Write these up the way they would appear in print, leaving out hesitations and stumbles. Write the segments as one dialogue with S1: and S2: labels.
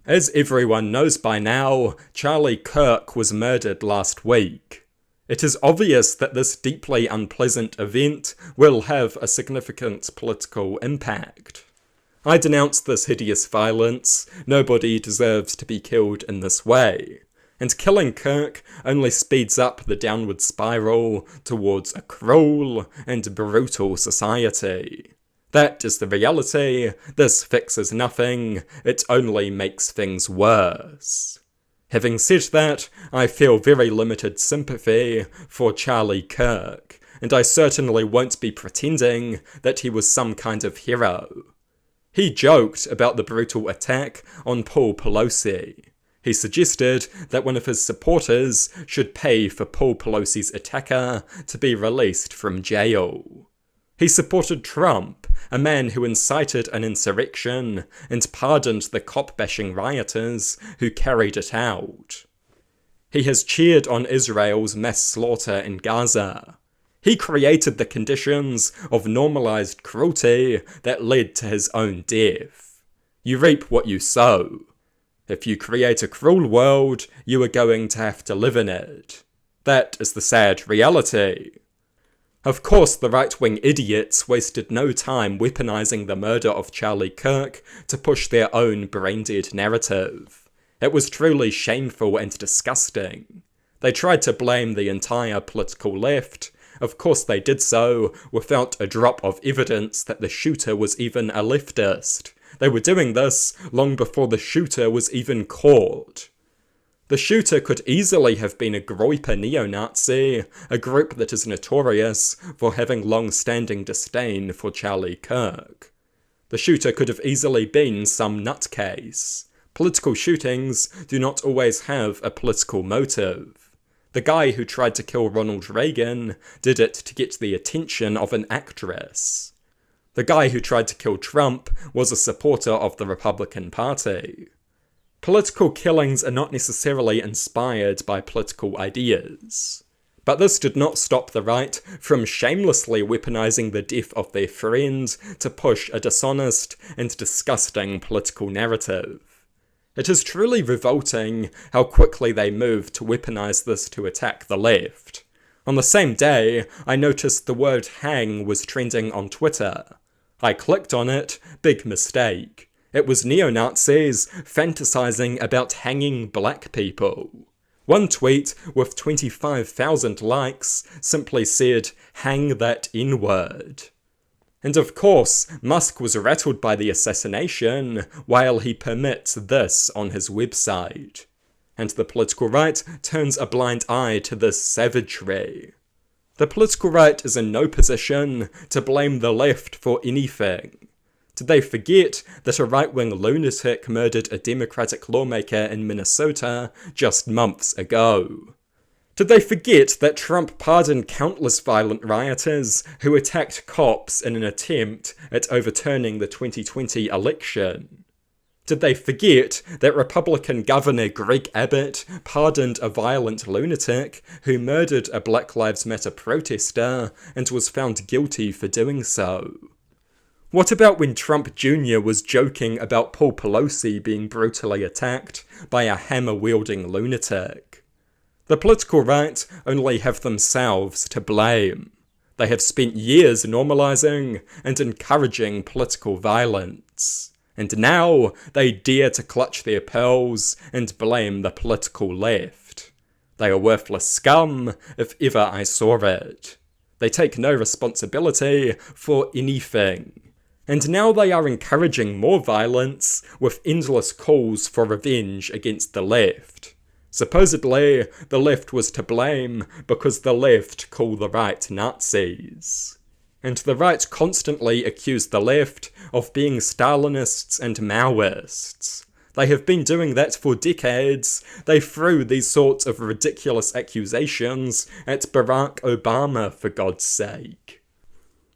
S1: As everyone knows by now, Charlie Kirk was murdered last week. It is obvious that this deeply unpleasant event will have a significant political impact. I denounce this hideous violence. Nobody deserves to be killed in this way. And killing Kirk only speeds up the downward spiral towards a cruel and brutal society. That is the reality. This fixes nothing. It only makes things worse. Having said that, I feel very limited sympathy for Charlie Kirk, and I certainly won't be pretending that he was some kind of hero. He joked about the brutal attack on Paul Pelosi. He suggested that one of his supporters should pay for Paul Pelosi's attacker to be released from jail. He supported Trump, a man who incited an insurrection and pardoned the cop-bashing rioters who carried it out. He has cheered on Israel's mass slaughter in Gaza. He created the conditions of normalized cruelty that led to his own death. You reap what you sow. If you create a cruel world, you are going to have to live in it. That is the sad reality. Of course, the right-wing idiots wasted no time weaponizing the murder of Charlie Kirk to push their own brain-dead narrative. It was truly shameful and disgusting. They tried to blame the entire political left. Of course they did so without a drop of evidence that the shooter was even a leftist. They were doing this long before the shooter was even caught. The shooter could easily have been a Groyper neo-Nazi, a group that is notorious for having long-standing disdain for Charlie Kirk. The shooter could have easily been some nutcase. Political shootings do not always have a political motive. The guy who tried to kill Ronald Reagan did it to get the attention of an actress. The guy who tried to kill Trump was a supporter of the Republican Party. Political killings are not necessarily inspired by political ideas. But this did not stop the right from shamelessly weaponizing the death of their friend to push a dishonest and disgusting political narrative. It is truly revolting how quickly they moved to weaponize this to attack the left. On the same day, I noticed the word hang was trending on Twitter. I clicked on it, big mistake. It was neo-Nazis fantasizing about hanging black people. One tweet with 25,000 likes simply said, "Hang that N-word." And of course, Musk was rattled by the assassination while he permits this on his website. And the political right turns a blind eye to this savagery. The political right is in no position to blame the left for anything. Did they forget that a right-wing lunatic murdered a Democratic lawmaker in Minnesota just months ago? Did they forget that Trump pardoned countless violent rioters who attacked cops in an attempt at overturning the 2020 election? Did they forget that Republican Governor Greg Abbott pardoned a violent lunatic who murdered a Black Lives Matter protester and was found guilty for doing so? What about when Trump Jr. was joking about Paul Pelosi being brutally attacked by a hammer-wielding lunatic? The political right only have themselves to blame. They have spent years normalizing and encouraging political violence. And now they dare to clutch their pearls and blame the political left. They are worthless scum, if ever I saw it. They take no responsibility for anything. And now they are encouraging more violence with endless calls for revenge against the left. Supposedly, the left was to blame because the left call the right Nazis. And the right constantly accuse the left of being Stalinists and Maoists. They have been doing that for decades. They threw these sorts of ridiculous accusations at Barack Obama, for God's sake.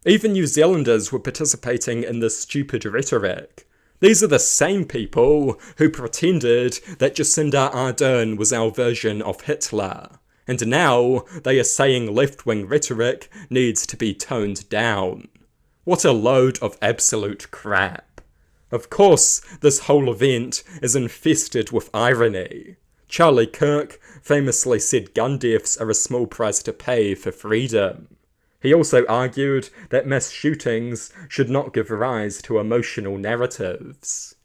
S1: Even New Zealanders were participating in this stupid rhetoric. These are the same people who pretended that Jacinda Ardern was our version of Hitler. And now they are saying left-wing rhetoric needs to be toned down. What a load of absolute crap. Of course, this whole event is infested with irony. Charlie Kirk famously said gun deaths are a small price to pay for freedom. He also argued that mass shootings should not give rise to emotional narratives.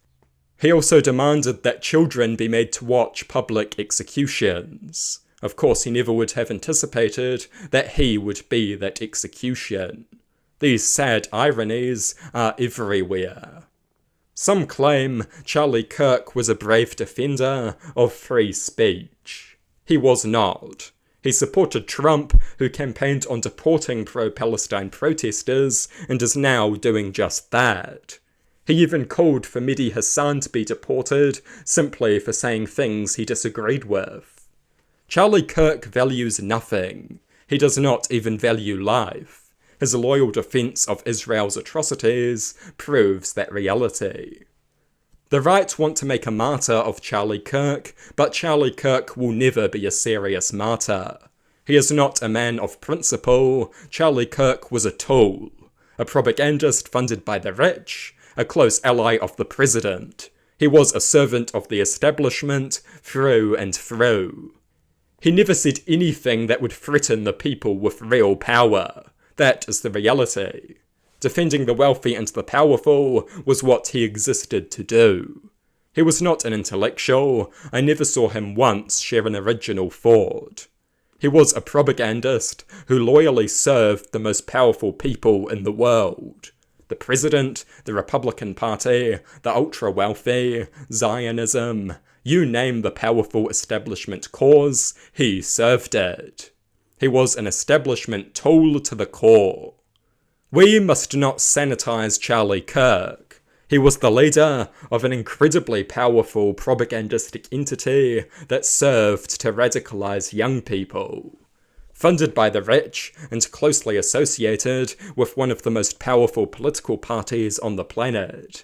S1: He also demanded that children be made to watch public executions. Of course, he never would have anticipated that he would be that execution. These sad ironies are everywhere. Some claim Charlie Kirk was a brave defender of free speech. He was not. He supported Trump, who campaigned on deporting pro-Palestine protesters, and is now doing just that. He even called for Mehdi Hassan to be deported simply for saying things he disagreed with. Charlie Kirk values nothing. He does not even value life. His loyal defense of Israel's atrocities proves that reality. The right want to make a martyr of Charlie Kirk, but Charlie Kirk will never be a serious martyr. He is not a man of principle. Charlie Kirk was a tool, a propagandist funded by the rich, a close ally of the president. He was a servant of the establishment through and through. He never said anything that would threaten the people with real power. That is the reality. Defending the wealthy and the powerful was what he existed to do. He was not an intellectual. I never saw him once share an original thought. He was a propagandist who loyally served the most powerful people in the world. The president, the Republican Party, the ultra-wealthy, Zionism, you name the powerful establishment cause, he served it. He was an establishment tool to the core. We must not sanitize Charlie Kirk. He was the leader of an incredibly powerful propagandistic entity that served to radicalize young people. Funded by the rich and closely associated with one of the most powerful political parties on the planet.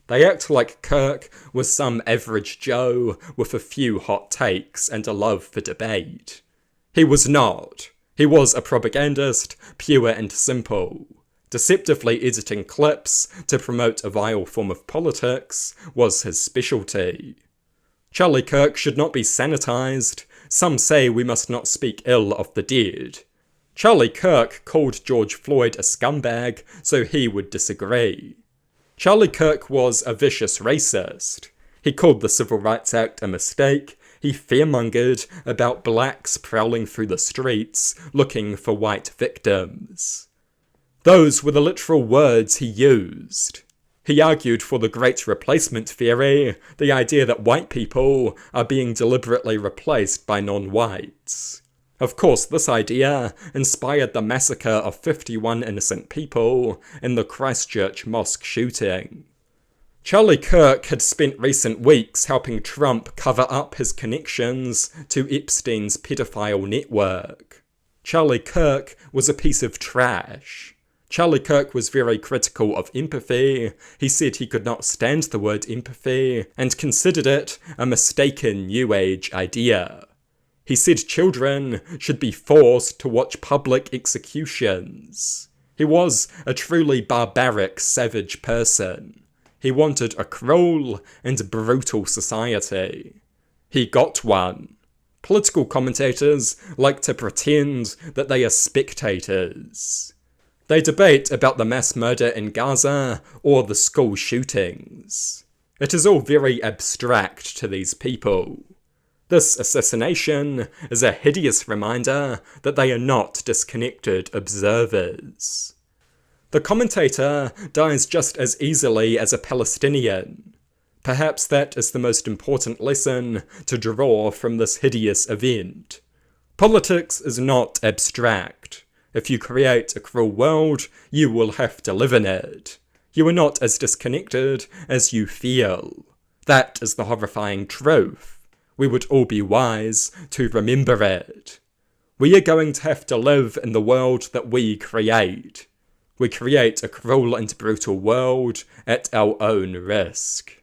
S1: They act like Kirk was some average Joe with a few hot takes and a love for debate. He was not. He was a propagandist, pure and simple. Deceptively editing clips to promote a vile form of politics was his specialty. Charlie Kirk should not be sanitized. Some say we must not speak ill of the dead. Charlie Kirk called George Floyd a scumbag, so he would disagree. Charlie Kirk was a vicious racist. He called the Civil Rights Act a mistake. He fearmongered about blacks prowling through the streets looking for white victims. Those were the literal words he used. He argued for the Great Replacement theory, the idea that white people are being deliberately replaced by non-whites. Of course, this idea inspired the massacre of 51 innocent people in the Christchurch mosque shooting. Charlie Kirk had spent recent weeks helping Trump cover up his connections to Epstein's pedophile network. Charlie Kirk was a piece of trash. Charlie Kirk was very critical of empathy. He said he could not stand the word empathy and considered it a mistaken New Age idea. He said children should be forced to watch public executions. He was a truly barbaric, savage person. He wanted a cruel and brutal society. He got one. Political commentators like to pretend that they are spectators. They debate about the mass murder in Gaza or the school shootings. It is all very abstract to these people. This assassination is a hideous reminder that they are not disconnected observers. The commentator dies just as easily as a Palestinian. Perhaps that is the most important lesson to draw from this hideous event. Politics is not abstract. If you create a cruel world, you will have to live in it. You are not as disconnected as you feel. That is the horrifying truth. We would all be wise to remember it. We are going to have to live in the world that we create. We create a cruel and brutal world at our own risk.